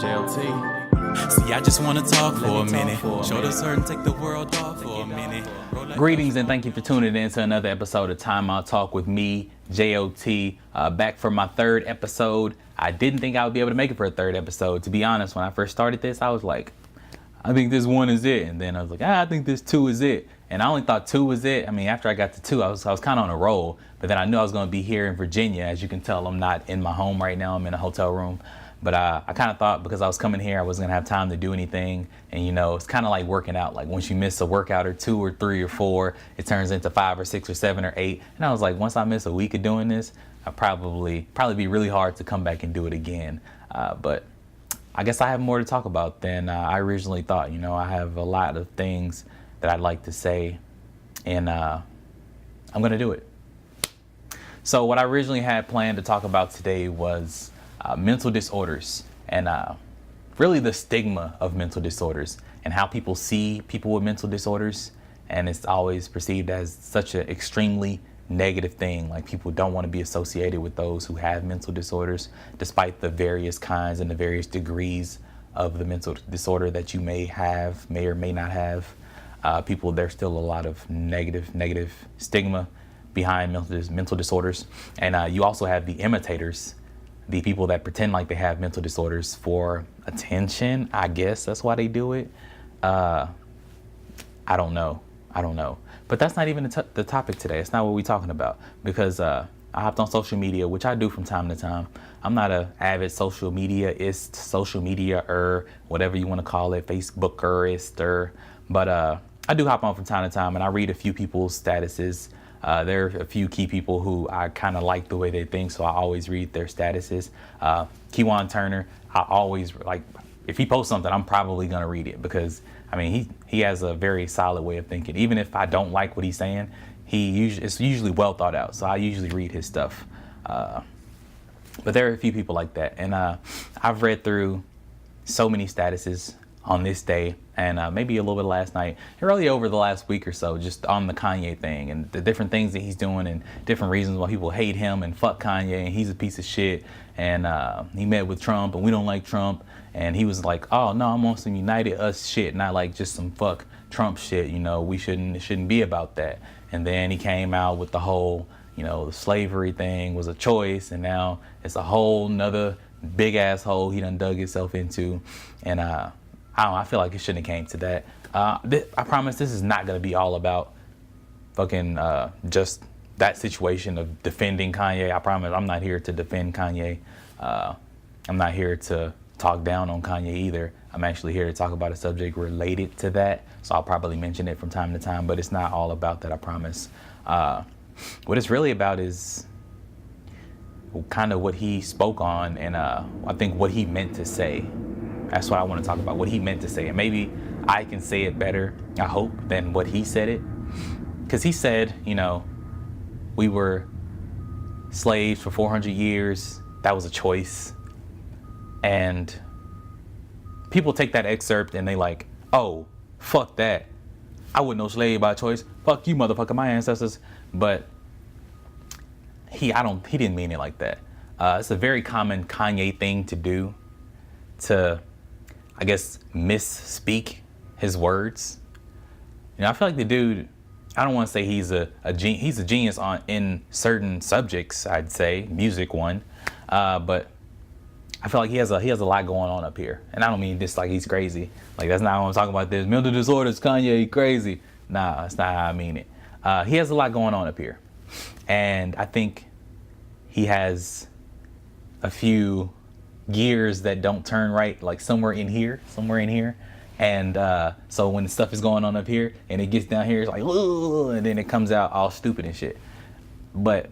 JaoT. See, I just want to talk for a minute. Show the certain, take the world off for a minute. Greetings and thank you for tuning in to another episode of Timeout Talk with me, JaoT. Back for my third episode. I didn't think I would be able to make it for a third episode. To be honest, when I first started this, I was like, I think this one is it. And then I was like, I think this two is it. And I only thought two was it. I mean, after I got to two, I was kind of on a roll. But then I knew I was going to be here in Virginia. As you can tell, I'm not in my home right now. I'm in a hotel room. But I kind of thought because I was coming here, I wasn't going to have time to do anything. And, you know, it's kind of like working out. Like once you miss a workout or two or three or four, it turns into 5 or 6 or 7 or 8. And I was like, once I miss a week of doing this, I'll probably be really hard to come back and do it again. But I guess I have more to talk about than I originally thought. You know, I have a lot of things that I'd like to say, and I'm going to do it. So what I originally had planned to talk about today was mental disorders and really the stigma of mental disorders and how people see people with mental disorders. And it's always perceived as such an extremely negative thing. Like people don't want to be associated with those who have mental disorders, despite the various kinds and the various degrees of the mental disorder that you may or may not have. There's still a lot of negative stigma behind mental disorders. And you also have the imitators, the people that pretend like they have mental disorders for attention. I guess that's why they do it. I don't know. But that's not even the topic today. It's not what we're talking about, because I hopped on social media, which I do from time to time. I'm not an avid social media-ist, social media-er, whatever you want to call it, Facebook-er-ist-er. But I do hop on from time to time, and I read a few people's statuses. There are a few key people who I kind of like the way they think, so I always read their statuses. Kewan Turner, I always like, if he posts something, I'm probably going to read it, because I mean, he has a very solid way of thinking. Even if I don't like what he's saying, it's usually well thought out. So I usually read his stuff. But there are a few people like that. And I've read through so many statuses on this day and maybe a little bit last night, and really over the last week or so, just on the Kanye thing and the different things that he's doing and different reasons why people hate him and fuck Kanye and he's a piece of shit. And he met with Trump and we don't like Trump. And he was like, oh no, I'm on some united us shit, not like just some fuck Trump shit. You know, it shouldn't be about that. And then he came out with the whole, you know, the slavery thing was a choice. And now it's a whole nother big asshole he done dug himself into. And I feel like it shouldn't have came to that. I promise this is not going to be all about fucking just that situation of defending Kanye. I promise I'm not here to defend Kanye. I'm not here to talk down on Kanye either. I'm actually here to talk about a subject related to that. So I'll probably mention it from time to time, but it's not all about that, I promise. What it's really about is kind of what he spoke on, and I think what he meant to say. That's what I want to talk about, what he meant to say. And maybe I can say it better, I hope, than what he said it. Because he said, you know, we were slaves for 400 years. That was a choice. And people take that excerpt and they like, oh, fuck that. I wasn't no slave by choice. Fuck you, motherfucker, my ancestors. But he didn't mean it like that. It's a very common Kanye thing to do, to, I guess, misspeak his words. You know, I feel like the dude, I don't want to say he's a genius in certain subjects, I'd say, music one, but I feel like he has a lot going on up here. And I don't mean this like he's crazy. Like, that's not what I'm talking about. This mental disorders, Kanye, crazy. Nah, that's not how I mean it. He has a lot going on up here. And I think he has a few gears that don't turn right, like somewhere in here. And so when the stuff is going on up here and it gets down here, it's like, ooh, and then it comes out all stupid and shit. But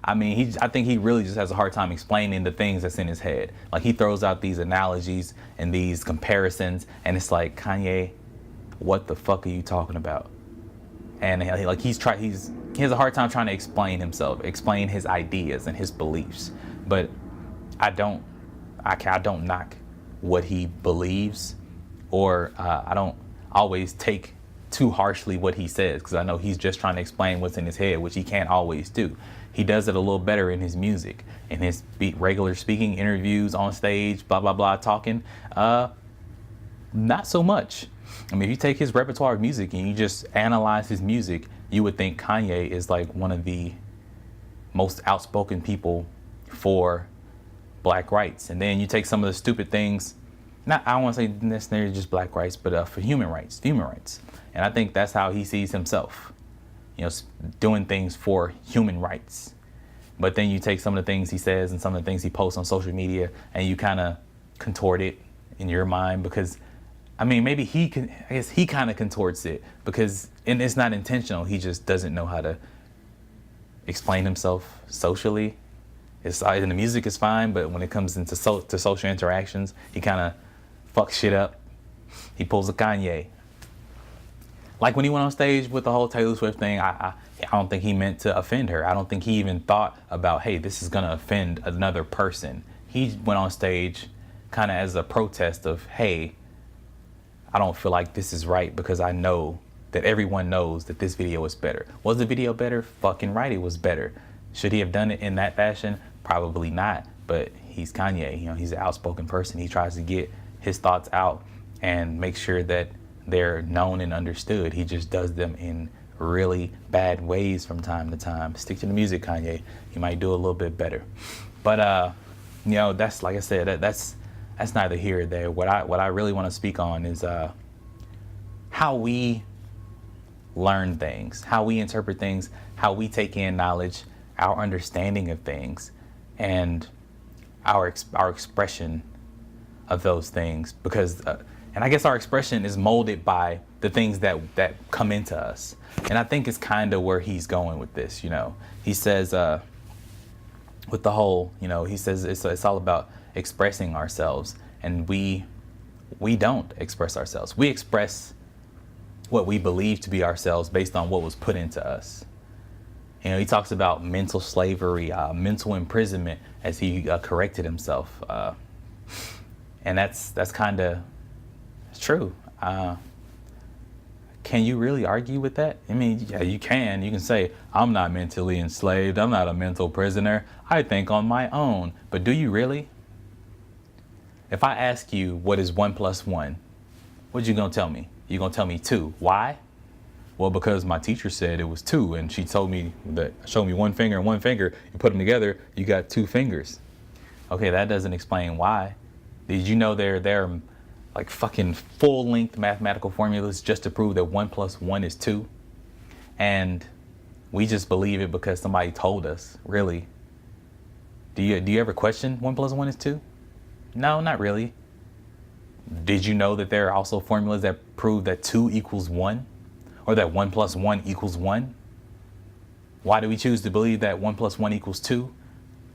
I mean, I think he really just has a hard time explaining the things that's in his head. Like, he throws out these analogies and these comparisons, and it's like, Kanye, what the fuck are you talking about? And he has a hard time trying to explain himself, explain his ideas and his beliefs. But I don't knock what he believes, or I don't always take too harshly what he says, because I know he's just trying to explain what's in his head, which he can't always do. He does it a little better in his music, in his regular speaking, interviews, on stage, blah, blah, blah, talking. Not so much. I mean, if you take his repertoire of music and you just analyze his music, you would think Kanye is like one of the most outspoken people for black rights. And then you take some of the stupid things, I don't want to say necessarily just black rights, but for human rights. And I think that's how he sees himself, doing things for human rights. But then you take some of the things he says and some of the things he posts on social media and you kind of contort it in your mind, because I mean, maybe he kind of contorts it because, and it's not intentional. He just doesn't know how to explain himself socially. And the music is fine, but when it comes into to social interactions, he kind of fucks shit up. He pulls a Kanye. Like when he went on stage with the whole Taylor Swift thing, I don't think he meant to offend her. I don't think he even thought about, hey, this is gonna offend another person. He went on stage kind of as a protest of, hey, I don't feel like this is right because I know that everyone knows that this video is better. Was the video better? Fucking right, it was better. Should he have done it in that fashion? Probably not, but he's Kanye. He's an outspoken person. He tries to get his thoughts out and make sure that they're known and understood. He just does them in really bad ways from time to time. Stick to the music, Kanye. You might do a little bit better. But that's, like I said, that's neither here or there. What I really want to speak on is how we learn things, how we interpret things, how we take in knowledge, our understanding of things, and our expression of those things. Because and I guess our expression is molded by the things that come into us. And I think it's kind of where he's going with this. He says with the whole, he says it's all about expressing ourselves, and we don't express ourselves. We express what we believe to be ourselves based on what was put into us. He talks about mental slavery, mental imprisonment, as he corrected himself, and that's kind of true. Can you really argue with that? I mean, yeah, you can. You can say, I'm not mentally enslaved. I'm not a mental prisoner. I think on my own. But do you really? If I ask you what is 1 + 1, what you gonna tell me? You gonna tell me 2. Why? Well, because my teacher said it was 2, and she told me that, showed me one finger and one finger. You put them together, you got 2 fingers. Okay, that doesn't explain why. Did you know there are like fucking full-length mathematical formulas just to prove that 1 + 1 is 2? And we just believe it because somebody told us. Really? Do you ever question 1 + 1 is 2? No, not really. Did you know that there are also formulas that prove that 2 = 1? Or that 1 + 1 = 1? Why do we choose to believe that 1 + 1 = 2?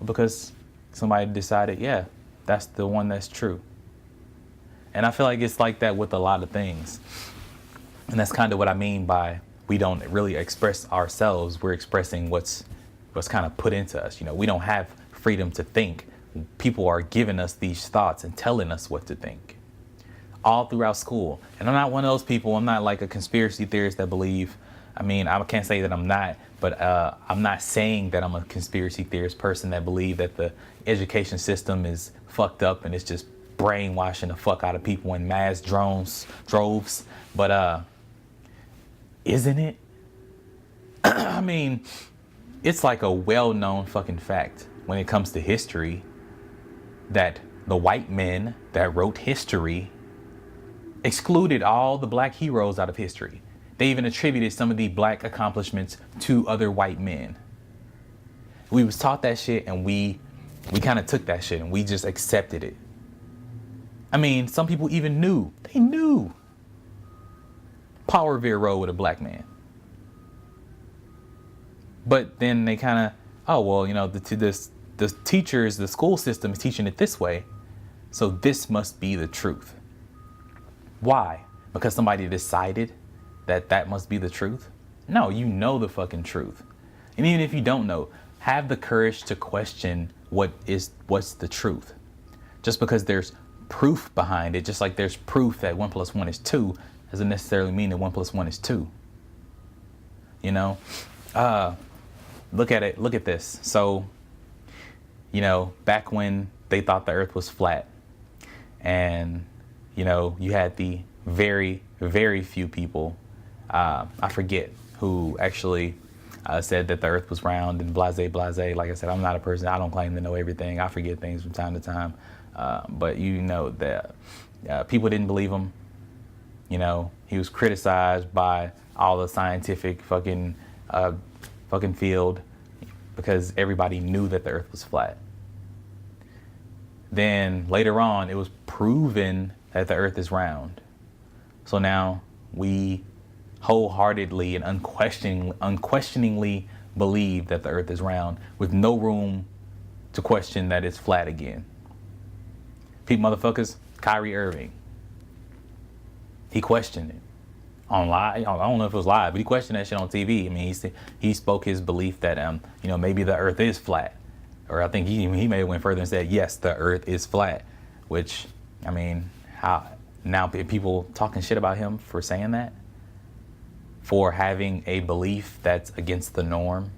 Because somebody decided, yeah, that's the one that's true. And I feel like it's like that with a lot of things. And that's kind of what I mean by we don't really express ourselves. We're expressing what's kind of put into us. We don't have freedom to think. People are giving us these thoughts and telling us what to think all throughout school. And I'm not one of those people. I'm not like a conspiracy theorist that believe, I mean, I can't say that I'm not, but I'm not saying that I'm a conspiracy theorist person that believe that the education system is fucked up and it's just brainwashing the fuck out of people in mass droves. But isn't it? I mean, it's like a well-known fucking fact when it comes to history that the white men that wrote history excluded all the black heroes out of history. They even attributed some of the black accomplishments to other white men. We was taught that shit, and we kind of took that shit and we just accepted it. I mean, some people even knew. They knew Paul Revere rode with a black man. But then they kind of, oh, well, the teachers, the school system is teaching it this way, so this must be the truth. Why? Because somebody decided that must be the truth? No, you know the fucking truth. And even if you don't know, have the courage to question what's the truth. Just because there's proof behind it, just like there's proof that 1 + 1 is 2, doesn't necessarily mean that 1 + 1 is 2. You know, look at it. Look at this. So, you know, back when they thought the earth was flat, and, you know, you had the very, very few people, I forget who actually said that the earth was round and blase. Like I said, I'm not a person, I don't claim to know everything. I forget things from time to time. But you know that people didn't believe him. You know, he was criticized by all the scientific fucking field because everybody knew that the earth was flat. Then later on, it was proven that the earth is round. So now we wholeheartedly and unquestioningly believe that the earth is round with no room to question that it's flat again. People, motherfuckers, Kyrie Irving, he questioned it on live. I don't know if it was live, but he questioned that shit on TV. I mean, he spoke his belief that, you know, maybe the earth is flat. Or I think he may have went further and said, yes, the earth is flat, which, I mean, how now people talking shit about him for saying that, for having a belief that's against the norm.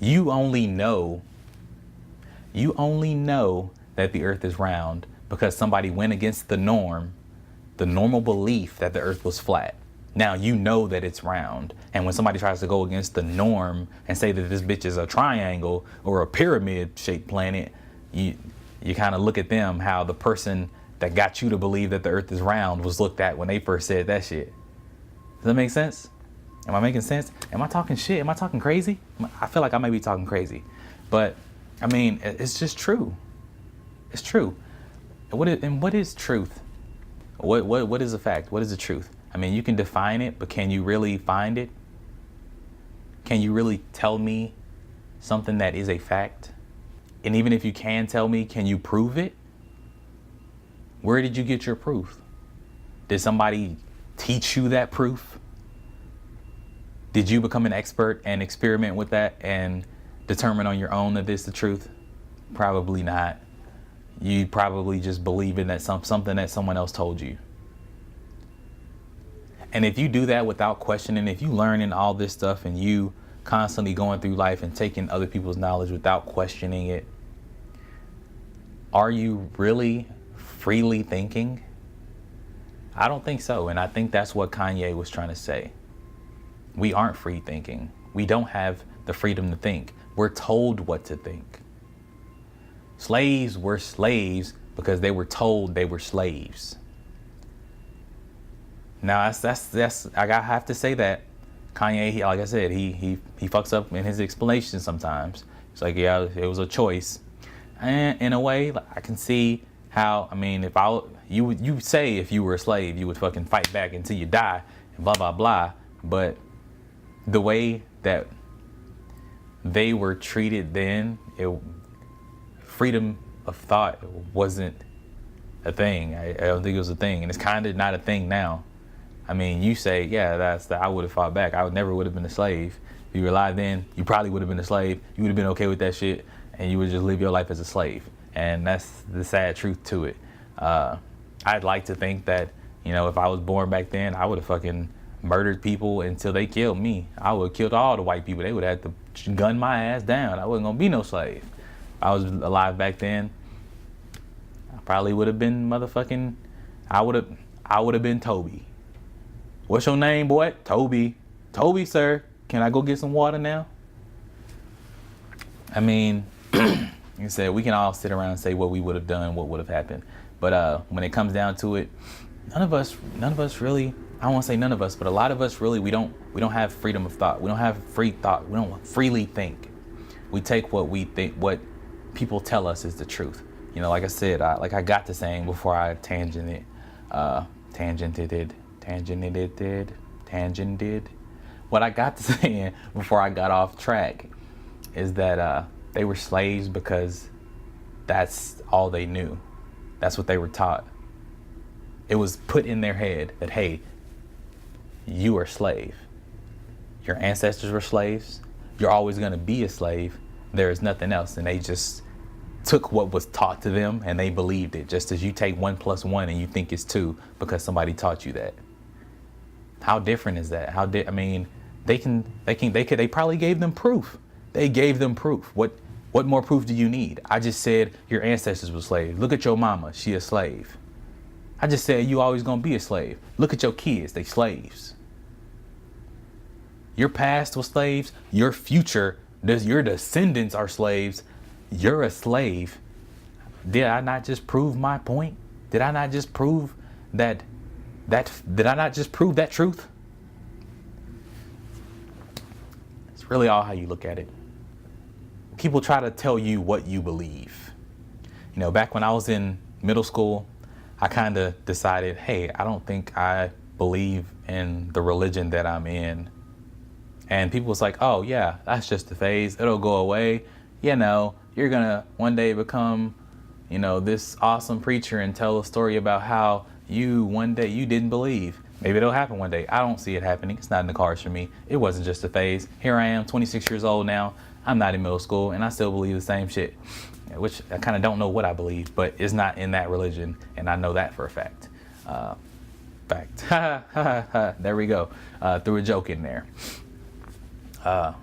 You only know that the earth is round because somebody went against the norm, the normal belief that the earth was flat. Now you know that it's round. And when somebody tries to go against the norm and say that this bitch is a triangle or a pyramid-shaped planet, you kind of look at them, how the person that got you to believe that the earth is round was looked at when they first said that shit. Does that make sense? Am I making sense? Am I talking shit? Am I talking crazy? I feel like I may be talking crazy. But, I mean, it's just true. It's true. And what is truth? What is a fact? What is the truth? I mean, you can define it, but can you really find it? Can you really tell me something that is a fact? And even if you can tell me, can you prove it? Where did you get your proof? Did somebody teach you that proof? Did you become an expert and experiment with that and determine on your own that this is the truth? Probably not. You probably just believe in that something that someone else told you. And if you do that without questioning, if you learning all this stuff and you constantly going through life and taking other people's knowledge without questioning it, are you really freely thinking? I don't think so. And I think that's what Kanye was trying to say. We aren't free thinking. We don't have the freedom to think. We're told what to think. Slaves were slaves because they were told they were slaves. Now that's I have to say that Kanye, like I said, he fucks up in his explanations sometimes. It's like, yeah, it was a choice, and in a way, I can see how. I mean, you say if you were a slave, you would fucking fight back until you die, and blah blah blah. But the way that they were treated then, freedom of thought wasn't a thing. I don't think it was a thing, and it's kind of not a thing now. I mean, you say, yeah, I would have fought back. I never would have been a slave. If you were alive then, you probably would have been a slave. You would have been okay with that shit, and you would just live your life as a slave. And that's the sad truth to it. I'd like to think that, you know, if I was born back then, I would have fucking murdered people until they killed me. I would have killed all the white people. They would have had to gun my ass down. I wasn't gonna be no slave. If I was alive back then, I probably would have been motherfucking. I would have been Toby. What's your name, boy? Toby. Toby, sir. Can I go get some water now? I mean, like I said, we can all sit around and say what we would have done, what would have happened. But when it comes down to it, none of us really, I don't want to say none of us, but a lot of us really, we don't have freedom of thought. We don't have free thought. We don't freely think. We take what we think, what people tell us is the truth. You know, like I said, I got to saying before I tangented. What I got to saying before I got off track is that they were slaves because that's all they knew. That's what they were taught. It was put in their head that, hey, you are a slave. Your ancestors were slaves. You're always going to be a slave. There is nothing else. And they just took what was taught to them and they believed it, just as you take 1 + 1 and you think it's 2 because somebody taught you that. How different is that? I mean, they probably gave them proof. They gave them proof. What more proof do you need? I just said your ancestors were slaves. Look at your mama, she a slave. I just said you always gonna be a slave. Look at your kids, they slaves. Your past was slaves, your future, your descendants are slaves. You're a slave. Did I not just prove my point? Did I not just prove that truth? It's really all how you look at it. People try to tell you what you believe. You know, back when I was in middle school, I kind of decided, hey, I don't think I believe in the religion that I'm in. And people was like, oh yeah, that's just a phase. It'll go away. You know, you're gonna one day become, you know, this awesome preacher and tell a story about how one day you didn't believe. Maybe it'll happen one day. I don't see it happening. It's not in the cards for me. It wasn't just a phase. Here I am, 26 years old now. I'm not in middle school and I still believe the same shit, which I kind of don't know what I believe, but it's not in that religion. And I know that for a fact. There we go. Threw a joke in there. But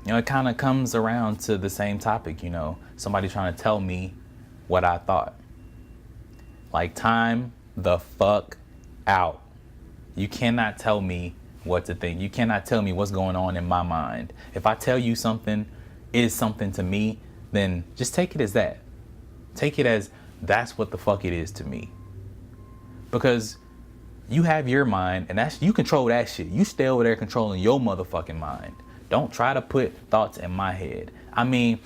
you know, it kind of comes around to the same topic, you know, somebody trying to tell me what I thought. Like, time the fuck out. You cannot tell me what to think. You cannot tell me what's going on in my mind. If I tell you something is something to me, then just take it as that. Take it as that's what the fuck it is to me. Because you have your mind and you control that shit. You stay over there controlling your motherfucking mind. Don't try to put thoughts in my head. I mean,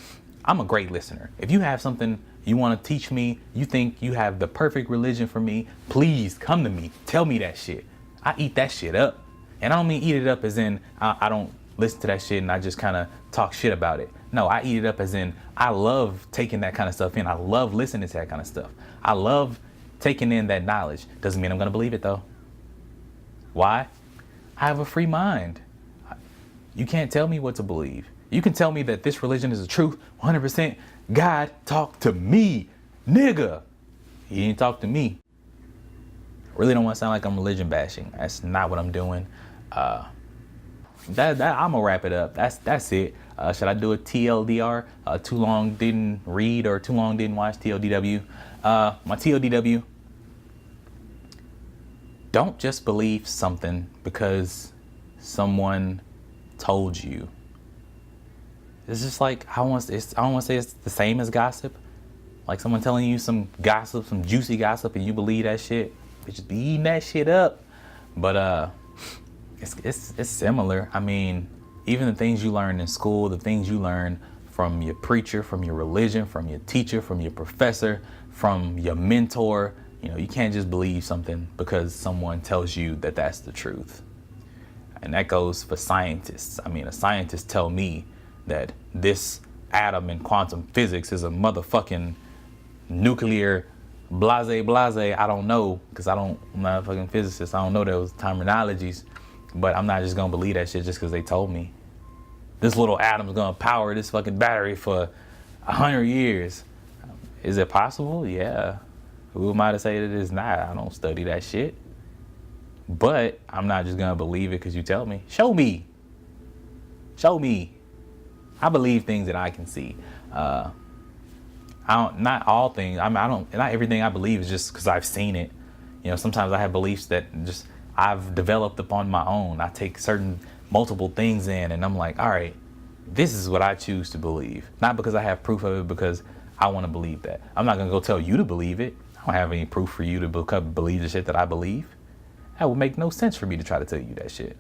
I'm a great listener. If you have something you want to teach me, you think you have the perfect religion for me, please come to me. Tell me that shit. I eat that shit up. And I don't mean eat it up as in I don't listen to that shit and I just kind of talk shit about it. No, I eat it up as in I love taking that kind of stuff in. I love listening to that kind of stuff. I love taking in that knowledge. Doesn't mean I'm going to believe it though. Why? I have a free mind. You can't tell me what to believe. You can tell me that this religion is the truth, 100%. God talk to me, nigga. He didn't talk to me. I really don't want to sound like I'm religion bashing. That's not what I'm doing. I'm gonna wrap it up. That's it. Should I do a TLDR? Too long didn't read or too long didn't watch TLDW. My TLDW. Don't just believe something because someone told you. It's just like, I don't want to say it's the same as gossip. Like someone telling you some gossip, some juicy gossip, and you believe that shit. Bitches be eating that shit up. But it's similar. I mean, even the things you learn in school, the things you learn from your preacher, from your religion, from your teacher, from your professor, from your mentor. You know, you can't just believe something because someone tells you that that's the truth. And that goes for scientists. I mean, a scientist tell me that this atom in quantum physics is a motherfucking nuclear blase. I don't know, because I'm not a fucking physicist. I don't know those terminologies, but I'm not just gonna believe that shit just because they told me. This little atom's gonna power this fucking battery for 100 years. Is it possible? Yeah. Who am I to say that it's not? I don't study that shit. But I'm not just gonna believe it because you tell me. Show me. I believe things that I can see. Not all things. Not everything I believe is just because I've seen it. You know, sometimes I have beliefs that just I've developed upon my own. I take certain multiple things in and I'm like, all right, this is what I choose to believe. Not because I have proof of it, because I want to believe that. I'm not gonna go tell you to believe it. I don't have any proof for you to believe the shit that I believe. That would make no sense for me to try to tell you that shit.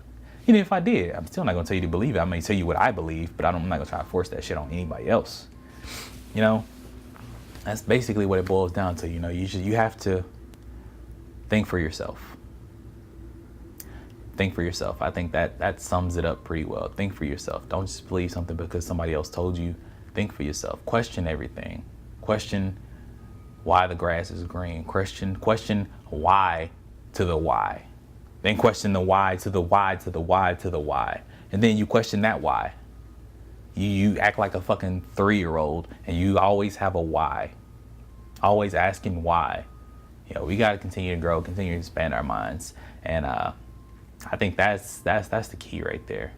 Even if I did, I'm still not gonna tell you to believe it. I may tell you what I believe, but I'm not gonna try to force that shit on anybody else. You know, that's basically what it boils down to. You know, you have to think for yourself. Think for yourself. I think that sums it up pretty well. Think for yourself. Don't just believe something because somebody else told you. Think for yourself. Question everything. Question why the grass is green. Question why to the why. Then question the why to the why to the why to the why. And then you question that why. You act like a fucking 3-year-old, and you always have a why. Always asking why. We got to continue to grow, continue to expand our minds, and I think that's the key right there.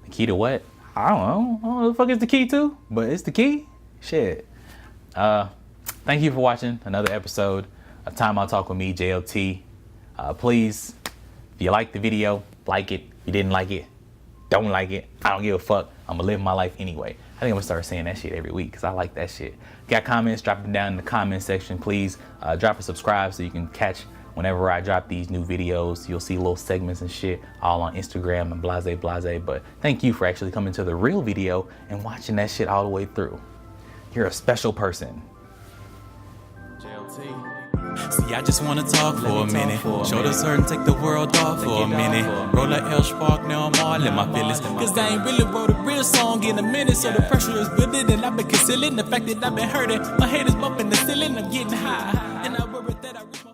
The key to what? I don't know what the fuck is the key to, but it's the key. Shit. Thank you for watching another episode of Timeout Talk with me, JaoT. Please, if you liked the video, like it. If you didn't like it, don't like it. I don't give a fuck. I'm gonna live my life anyway. I think I'm gonna start saying that shit every week because I like that shit. Got comments? Drop them down in the comment section. Please drop a subscribe so you can catch whenever I drop these new videos. You'll see little segments and shit all on Instagram and blase. But thank you for actually coming to the real video and watching that shit all the way through. You're a special person. See, I just wanna talk for a minute. Shoulders hurt and take the world off for a minute. Roll a L spark, now I'm all in my feelings. Cause I ain't really wrote a real song in a minute. So the pressure is building and I've been concealing the fact that I've been hurting. My head is bumping the ceiling, I'm getting high. And I worry that I reach my